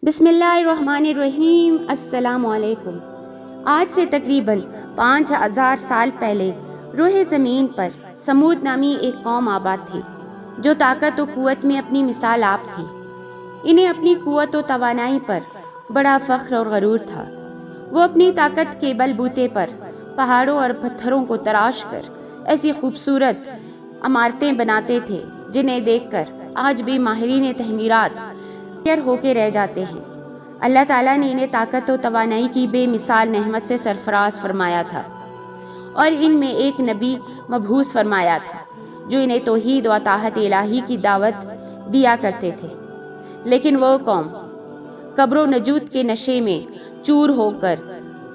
بسم اللہ الرحمن الرحیم۔ السلام علیکم۔ آج سے تقریباً 5000 سال پہلے روح زمین پر سمود نامی ایک قوم آباد تھی جو طاقت و قوت میں اپنی مثال آپ تھی۔ انہیں اپنی قوت و توانائی پر بڑا فخر اور غرور تھا۔ وہ اپنی طاقت کے بل بوتے پر پہاڑوں اور پتھروں کو تراش کر ایسی خوبصورت عمارتیں بناتے تھے جنہیں دیکھ کر آج بھی ماہرین تعمیرات ہو کے رہ جاتے ہیں۔ اللہ تعالیٰ نے انہیں طاقت و توانائی کی بے مثال نعمت سے سرفراز فرمایا تھا اور ان میں ایک نبی مبعوث فرمایا تھا جو انہیں توحید و اطاعت الہی کی دعوت دیا کرتے تھے۔ لیکن وہ قوم کبر و نجود کے نشے میں چور ہو کر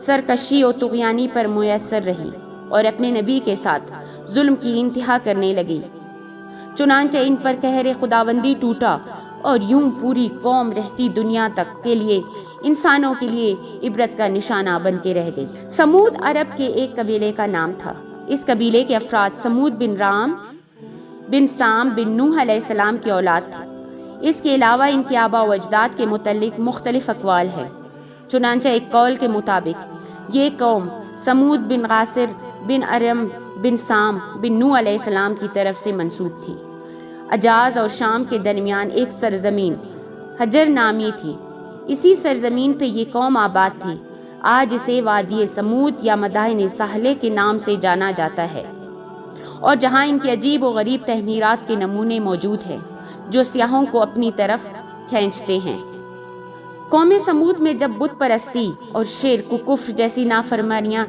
سرکشی و طغیانی پر میسر رہی اور اپنے نبی کے ساتھ ظلم کی انتہا کرنے لگی۔ چنانچہ ان پر قہر خداوندی ٹوٹا اور یوں پوری قوم رہتی دنیا تک کے لیے انسانوں کے لیے عبرت کا نشانہ بن کے رہ گئی۔ سمود عرب کے ایک قبیلے کا نام تھا۔ اس قبیلے کے افراد سمود بن رام بن سام بن نوح علیہ السلام کی اولاد تھے۔ اس کے علاوہ ان کے آباء و اجداد کے متعلق مختلف اقوال ہیں۔ چنانچہ ایک قول کے مطابق یہ قوم سمود بن غاصر بن ارم بن سام بن نوح علیہ السلام کی طرف سے منسوب تھی۔ حجاز اور شام کے درمیان ایک سرزمین حجر نامی تھی۔ اسی سرزمین پہ یہ قوم آباد تھی۔ آج اسے وادی سمود یا مدائن ساحلے کے نام سے جانا جاتا ہے اور جہاں ان کے عجیب و غریب تعمیرات کے نمونے موجود ہیں جو سیاحوں کو اپنی طرف کھینچتے ہیں۔ قوم سمود میں جب بت پرستی اور شرک و کفر جیسی نافرمانیاں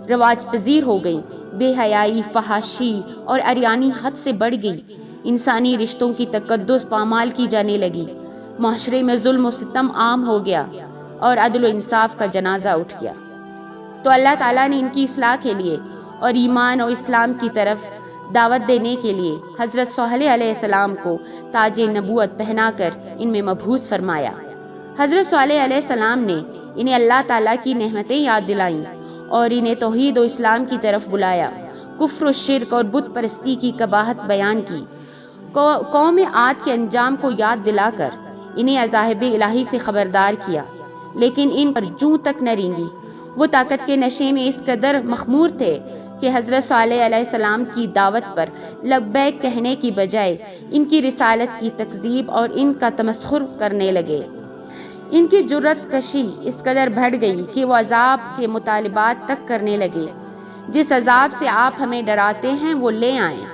رواج پذیر ہو گئیں، بے حیائی، فحاشی اور عریانی حد سے بڑھ گئی، انسانی رشتوں کی تقدس پامال کی جانے لگی، معاشرے میں ظلم و ستم عام ہو گیا اور عدل و انصاف کا جنازہ اٹھ گیا، تو اللہ تعالیٰ نے ان کی اصلاح کے لیے اور ایمان و اسلام کی طرف دعوت دینے کے لیے حضرت صالح علیہ السلام کو تاج نبوت پہنا کر ان میں مبعوث فرمایا۔ حضرت صالح علیہ السلام نے انہیں اللہ تعالیٰ کی نعمتیں یاد دلائیں اور انہیں توحید و اسلام کی طرف بلایا، کفر و شرک اور بت پرستی کی قباحت بیان کی، قوم عاد کے انجام کو یاد دلا کر انہیں عذاب الہی سے خبردار کیا، لیکن ان پر جوں تک نہ رینگی۔ وہ طاقت کے نشے میں اس قدر مخمور تھے کہ حضرت صالح علیہ السلام کی دعوت پر لبیک کہنے کی بجائے ان کی رسالت کی تکذیب اور ان کا تمسخر کرنے لگے۔ ان کی جرأت کشی اس قدر بڑھ گئی کہ وہ عذاب کے مطالبات تک کرنے لگے، جس عذاب سے آپ ہمیں ڈراتے ہیں وہ لے آئیں۔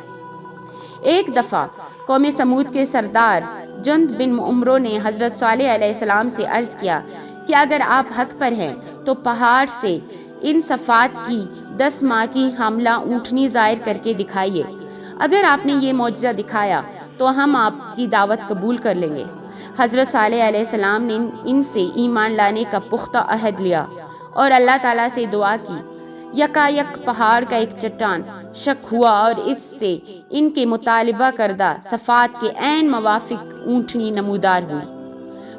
ایک دفعہ قوم سمود کے سردار جند بن عمرو نے حضرت صالح علیہ السلام سے عرض کیا کہ اگر آپ حق پر ہیں تو پہاڑ سے ان صفات کی 10 ماہ کی حاملہ اونٹنی ظاہر کر کے دکھائیے۔ اگر آپ نے یہ معجزہ دکھایا تو ہم آپ کی دعوت قبول کر لیں گے۔ حضرت صالح علیہ السلام نے ان سے ایمان لانے کا پختہ عہد لیا اور اللہ تعالیٰ سے دعا کی۔ یکایک پہاڑ کا ایک چٹان شک ہوا اور اس سے ان کے مطالبہ کردہ صفات کے عین موافق اونٹنی نمودار ہوئی۔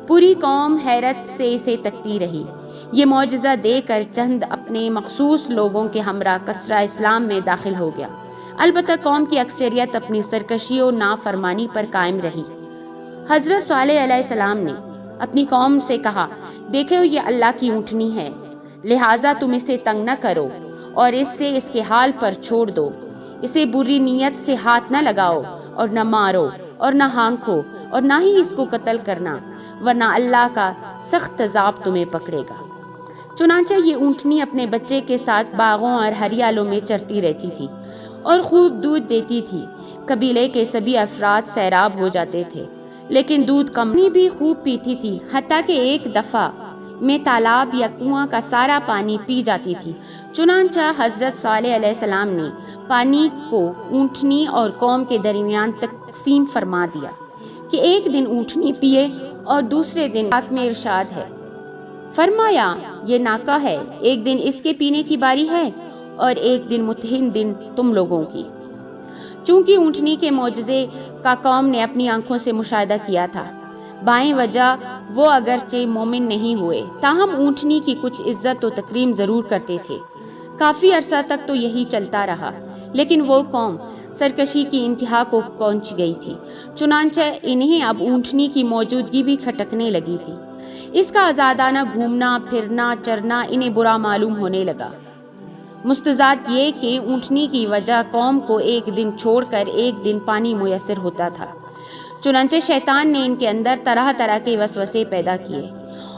پوری قوم حیرت سے اسے تکتی رہی۔ یہ معجزہ دے کر چند اپنے مخصوص لوگوں کے ہمراہ کسرا اسلام میں داخل ہو گیا، البتہ قوم کی اکثریت اپنی سرکشی و نافرمانی پر قائم رہی۔ حضرت صالح علیہ السلام نے اپنی قوم سے کہا، دیکھو یہ اللہ کی اونٹنی ہے، لہٰذا تم اسے تنگ نہ کرو اور اس سے اس کے حال پر چھوڑ دو، اسے بری نیت سے ہاتھ نہ لگاؤ اور نہ مارو اور نہ ہانکو اور نہ ہی اس کو قتل کرنا، ورنہ اللہ کا سخت عذاب تمہیں پکڑے گا۔ چنانچہ یہ اونٹنی اپنے بچے کے ساتھ باغوں اور ہریالوں میں چرتی رہتی تھی اور خوب دودھ دیتی تھی۔ قبیلے کے سبھی افراد سیراب ہو جاتے تھے، لیکن دودھ کمنی بھی خوب پیتی تھی، حتیٰ کہ ایک دفعہ میں تالاب یا کنواں کا سارا پانی پی جاتی تھی۔ چنانچہ حضرت صالح علیہ السلام نے پانی کو اونٹنی اور قوم کے درمیان تقسیم فرما دیا کہ ایک دن اونٹنی پیے اور دوسرے دن رات میں ارشاد ہے فرمایا یہ ناکہ ہے، ایک دن اس کے پینے کی باری ہے اور ایک دن متہن دن تم لوگوں کی۔ چونکہ اونٹنی کے معجزے کا قوم نے اپنی آنکھوں سے مشاہدہ کیا تھا، بائیں وجہ وہ اگرچہ مومن نہیں ہوئے تاہم اونٹنی کی کچھ عزت و تکریم ضرور کرتے تھے۔ کافی عرصہ تک تو یہی چلتا رہا، لیکن وہ قوم سرکشی کی انتہا کو پہنچ گئی تھی، چنانچہ انہیں اب اونٹنی کی موجودگی بھی کھٹکنے لگی تھی۔ اس کا آزادانہ گھومنا پھرنا چرنا انہیں برا معلوم ہونے لگا۔ مستضاد یہ کہ اونٹنی کی وجہ قوم کو ایک دن چھوڑ کر ایک دن پانی میسر ہوتا تھا، چنانچہ شیطان نے ان کے اندر طرح طرح کے وسوسے پیدا کیے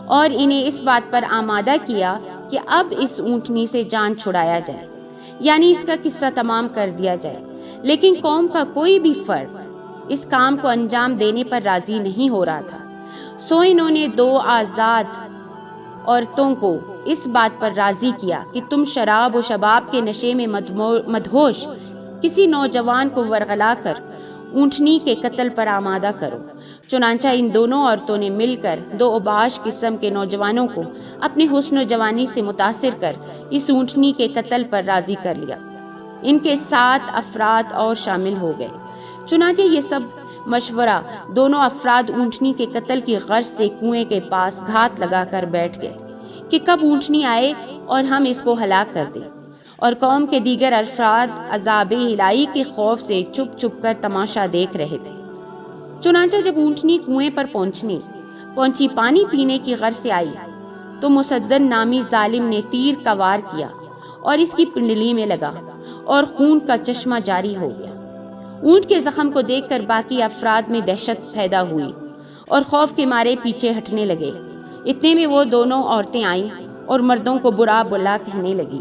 اور انہیں اس بات پر آمادہ کیا کہ اب اس اونٹنی سے جان چھڑایا جائے، یعنی اس کا قصہ تمام کر دیا جائے۔ لیکن قوم کا کوئی بھی فرد اس کام کو انجام دینے پر راضی نہیں ہو رہا تھا، سو انہوں نے 2 آزاد عورتوں کو اس بات پر راضی کیا کہ تم شراب و شباب کے نشے میں مدہوش کسی نوجوان کو ورغلا کر اونٹنی کے قتل پر آمادہ کرو۔ چنانچہ ان دونوں عورتوں نے مل کر 2 اوباش قسم کے نوجوانوں کو اپنے حسن و جوانی سے متاثر کر اس اونٹنی کے قتل پر راضی کر لیا۔ ان کے 7 افراد اور شامل ہو گئے۔ چنانچہ یہ سب مشورہ دونوں افراد اونٹنی کے قتل کی غرض سے کنویں کے پاس گھات لگا کر بیٹھ گئے کہ کب اونٹنی آئے اور ہم اس کو ہلاک کر دیں، اور قوم کے دیگر افراد عذاب الہی کے خوف سے چھپ چھپ کر تماشا دیکھ رہے تھے۔ چنانچہ جب اونٹنی کنویں پر پہنچی پانی پینے کی غرض سے آئی تو مسدن نامی ظالم نے تیر کا وار کیا اور اس کی پنڈلی میں لگا اور خون کا چشمہ جاری ہو گیا۔ اونٹ کے زخم کو دیکھ کر باقی افراد میں دہشت پیدا ہوئی اور خوف کے مارے پیچھے ہٹنے لگے۔ اتنے میں وہ دونوں عورتیں آئیں اور مردوں کو برا بلا کہنے لگی،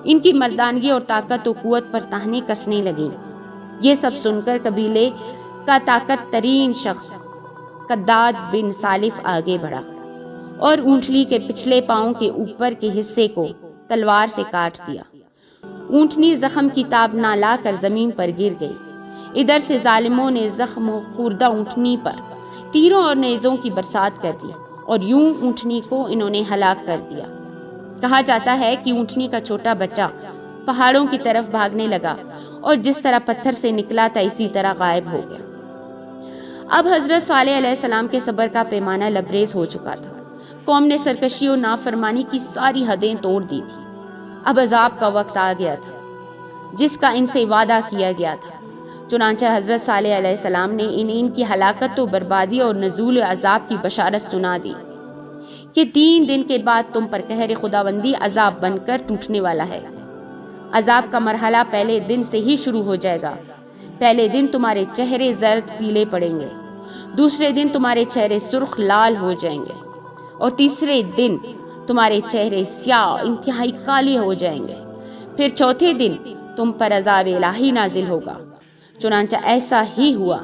ان کی مردانگی اور طاقت و قوت پر طعنے کسنے لگیں۔ یہ سب سن کر قبیلے کا طاقت ترین شخص قداد بن سالف آگے بڑھا اور اونٹنی کے پچھلے پاؤں کے اوپر کے حصے کو تلوار سے کاٹ دیا۔ اونٹنی زخم کی تاب نہ لا کر زمین پر گر گئی۔ ادھر سے ظالموں نے زخم و خوردہ اونٹنی پر تیروں اور نیزوں کی برسات کر دی اور یوں اونٹنی کو انہوں نے ہلاک کر دیا۔ کہا جاتا ہے کہ اونٹنی کا چھوٹا بچہ پہاڑوں کی طرف بھاگنے لگا اور جس طرح پتھر سے نکلا تھا اسی طرح غائب ہو گیا۔ اب حضرت صالح علیہ السلام کے صبر کا پیمانہ لبریز ہو چکا تھا۔ قوم نے سرکشی و نافرمانی کی ساری حدیں توڑ دی تھی۔ اب عذاب کا وقت آ گیا تھا جس کا ان سے وعدہ کیا گیا تھا۔ چنانچہ حضرت صالح علیہ السلام نے ان کی ہلاکت و بربادی اور نزول عذاب کی بشارت سنا دی کہ 3 دن کے بعد تم پر قہر خداوندی عذاب بن کر ٹوٹنے والا ہے۔ عذاب کا مرحلہ پہلے دن سے ہی شروع ہو جائے گا۔ پہلے دن تمہارے چہرے زرد پیلے پڑیں گے، دوسرے دن تمہارے چہرے سرخ لال ہو جائیں گے اور تیسرے دن تمہارے چہرے سیاہ انتہائی کالے ہو جائیں گے، پھر چوتھے دن تم پر عذاب الہی نازل ہوگا۔ چنانچہ ایسا ہی ہوا۔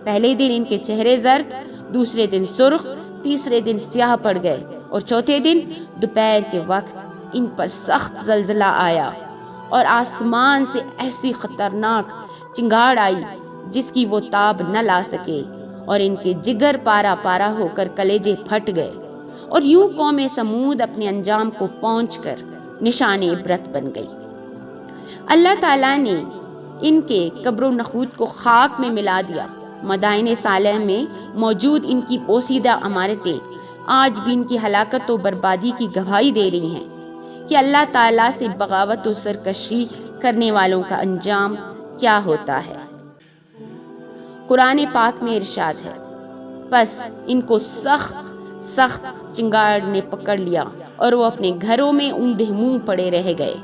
پہلے دن ان کے چہرے زرد، دوسرے دن سرخ، تیسرے دن سیاہ پڑ گئے اور چوتھے دن دوپہر کے وقت ان پر سخت زلزلہ آیا اور آسمان سے ایسی خطرناک چنگاڑ آئی جس کی وہ تاب نہ لا سکے اور ان کے جگر پارا پارا ہو کر کلیجے پھٹ گئے، اور یوں قوم سمود اپنے انجام کو پہنچ کر نشان عبرت بن گئی۔ اللہ تعالیٰ نے ان کے قبر و نخود کو خاک میں ملا دیا۔ مدائن صالح میں موجود ان کی پوسیدہ عمارتیں آج بھی ان کی ہلاکت و بربادی کی گواہی دے رہی ہیں کہ اللہ تعالیٰ سے بغاوت و سرکشی کرنے والوں کا انجام کیا ہوتا ہے۔ قرآن پاک میں ارشاد ہے، پس ان کو سخت چنگاڑ نے پکڑ لیا اور وہ اپنے گھروں میں اوندے منہ پڑے رہ گئے۔